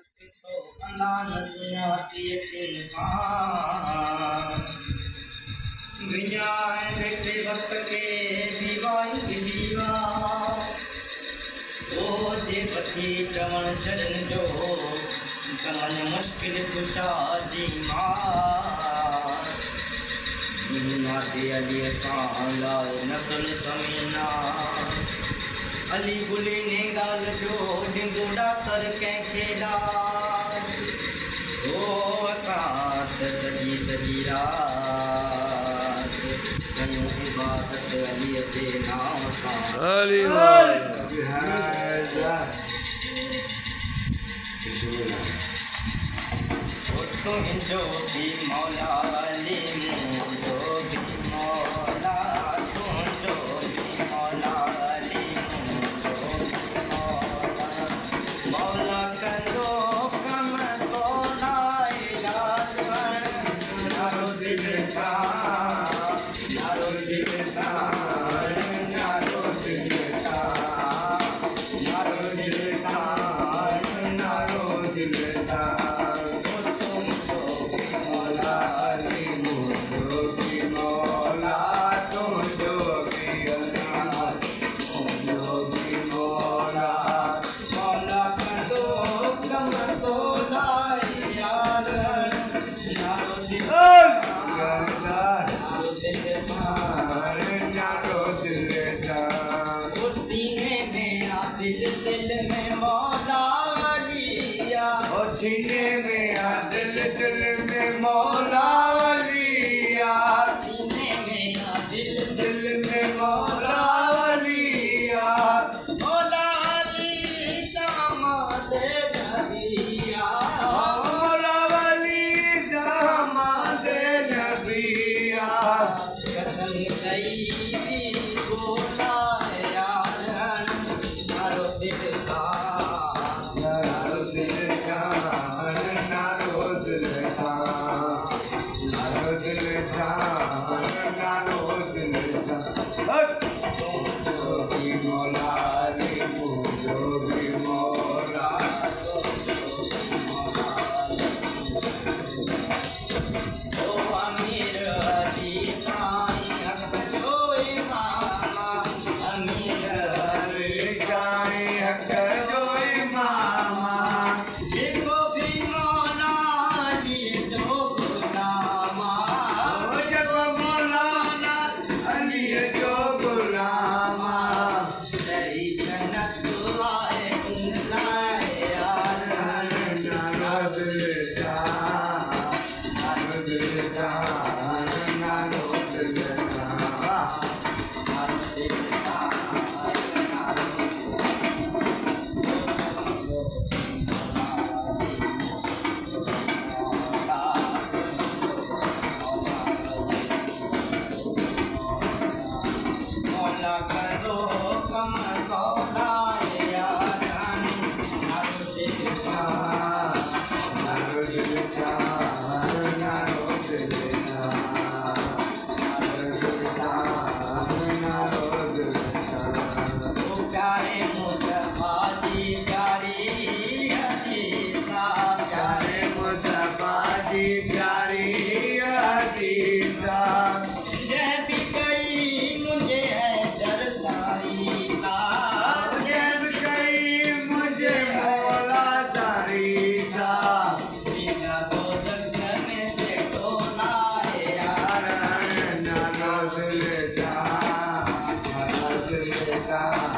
तो अनान सुनाती एक इंसान विज्ञान बेटे वक्त के विवाहिक जीवा ओ जे बची चवण चरण जो कमन मुश्किल कुशा जी मां दे अली साला नसल समीना अली बुली ने गाल जो डिंगोड़ा कर कंहिंखे ॾाढ ओ असां त सॼी सॼी राति कयूं इबादत अलीअ जे नाम सां अली तुंहिंजो बि मौला अली मुंहिंजो बि मौला तुंहिंजो बि मौला अली मुंहिंजो बि मौला मौला कंदो कम सोनाए नारो दिल सां नारो दिल सां नारो दिल सां नारो दिल सां नारो दिल सां दिल में मौला लिया और सीने में दिल दिल में मौला लिया सीने में दिल दिल में मौला लिया मौला अली दामाद नबिया मौला अली दामाद नबिया कदम कई बोला यार नारो दिल सा नारो दिल का नारो दिल का नारो दिल का नारो दिल का जो भी मौला रे जो भी मौला ओ अमीर अली साईं हक जो इमाम अमीर अरे जाए हक जो इमामा देखो भी मौला अली जो गुलामा जब मौलाना अली जो गुलामा तेरी जन्नत आए लाए यार नारो दिल का नारो दिल का नारो दिल का मौला करो कम सौदाए यार नारो दिल का नारो दिल का नारो दिल का नारो दिल का ओ प्यारे मुस्तफा जी प्यारी हदीसा प्यारे मुस्तफा जी प्यारी हदीसा जय भी गई मुझे है दरसारी सा जब गई मुझे मौला सारी सा बिना दो में से टोना है यार नारो दिल का नारो दिल का